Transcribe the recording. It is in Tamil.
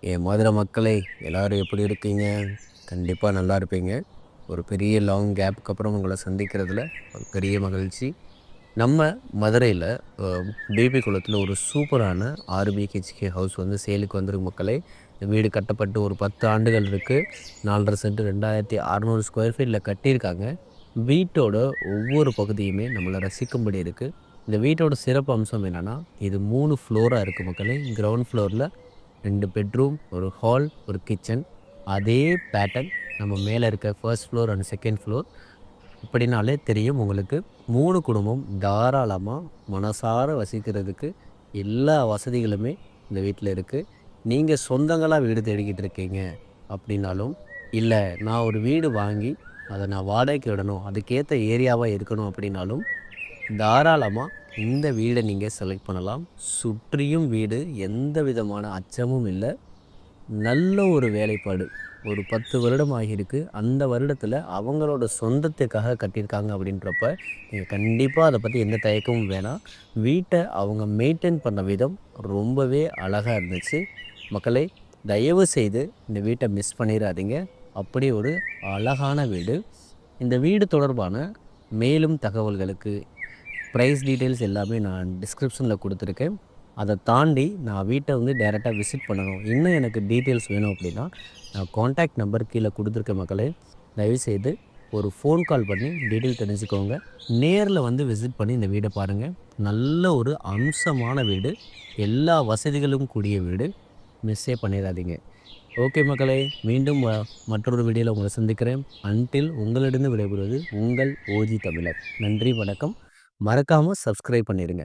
என் மதுரை மக்களே, எல்லாரும் எப்படி இருக்கீங்க? கண்டிப்பா நல்லா இருப்பீங்க. ஒரு பெரிய லாங் கேப்புக்கு அப்புறம் உங்கள சந்திக்கிறதுல ஒரு பெரிய மகிழ்ச்சி. நம்ம மதுரையில அ பிபி குளத்தில ஒரு சூப்பரான 6 பிஹெச்கே ஹவுஸ் வந்து சேலுக்கு வந்திருக்கு மக்களே. இந்த வீடு கட்டப்பட்டு ஒரு 10 ஆண்டுகள் இருக்கு. 4 1/2 சென்ட் 2600 ஸ்கொயர் ஃபீட்ல கட்டியிருக்காங்க. வீட்டோட ஒவ்வொரு பகுதியுமே நம்மள ரசிக்கும்படி இருக்கு. இந்த வீட்டோட சிறப்பு அம்சம் என்னன்னா, இது 3 ஃப்ளோரா இருக்கு மக்களே. கிரவுண்ட் ஃப்ளோர்ல 2 பெட்ரூம், ஒரு ஹால், ஒரு கிச்சன். அதே பேட்டர்ன் நம்ம மேல இருக்க 1 ஃப்ளோர் அண்ட் 2ண்ட் ஃப்ளோர். இப்படினாலே தெரியும் உங்களுக்கு. 3 குடும்பம் தாராளமா மனசார வசிக்கிறதுக்கு எல்லா வசதிகளுமே இந்த வீட்ல இருக்கு. நீங்க சொந்தங்களா வீடு தேடிக்கிட்டு இருக்கீங்க அப்படின்னாலும், இல்ல நான் ஒரு வீடு வாங்கி அத நான் வாடகைக்கு விடணும், அதுக்கேத்த ஏரியாவா இருக்கணும் அப்படின்னாலும் தாராளமா இந்த வீட நீங்க செலக்ட் பண்ணலாம். சுற்றியும் வீடு, எந்த விதமான அச்சமும் இல்ல. நல்ல ஒரு வேலைப்பாடு. ஒரு 10 வருடம் ஆகியிருக்கு. அந்த வருடத்துல அவங்களோட சொந்தத்துக்காக கட்டியிருக்காங்க அப்படின்றப்ப, நீங்க கண்டிப்பா அத பத்தி எந்த தயக்கமும் வேணாம். வீட்ட அவங்க மெயின்டெயின் பண்ண விதம் ரொம்பவே அழகா இருந்துச்சு. மக்களே, தயவு செய்து இந்த வீட்ட மிஸ் பண்ணிறாதீங்க. அப்படி ஒரு அழகான வீடு. இந்த வீடு தொடர்பான மேலும் தகவல்களுக்கு ப்ரைஸ் டீட்டெயில்ஸ் எல்லாமே நான் டிஸ்கிரிப்ஷன்ல குடுத்துருக்கேன். அத தாண்டி நான் வீட்ட வந்து டைரக்ட்டா விசிட் பண்ணணும். இன்னும் எனக்கு டீட்டெயில்ஸ் வேணும் அப்படின்னா, நான் கான்டாக்ட் நம்பர் கீழ குடுத்துருக்கேன் மக்களே. தயவுசெய்து ஒரு ஃபோன் கால் பண்ணி டீட்டெயில் தெரிஞ்சுக்கோங்க. நேர்ல வந்து விசிட் பண்ணி இந்த வீட பாருங்க. நல்ல ஒரு அம்சமான வீடு. எல்லா வசதிகளும் கூடிய வீடு. மிஸ்ஸே பண்ணிறாதீங்க. ஓகே மக்களே, மீண்டும் மற்றொரு வீடியோல உங்கள சந்திக்கிறேன். அன்டில் உங்களிடம் விடைபெறுவது உங்கள் ஓஜி தமிழர். நன்றி, வணக்கம். மறக்காம சப்ஸ்கிரைப் பண்ணிருங்க.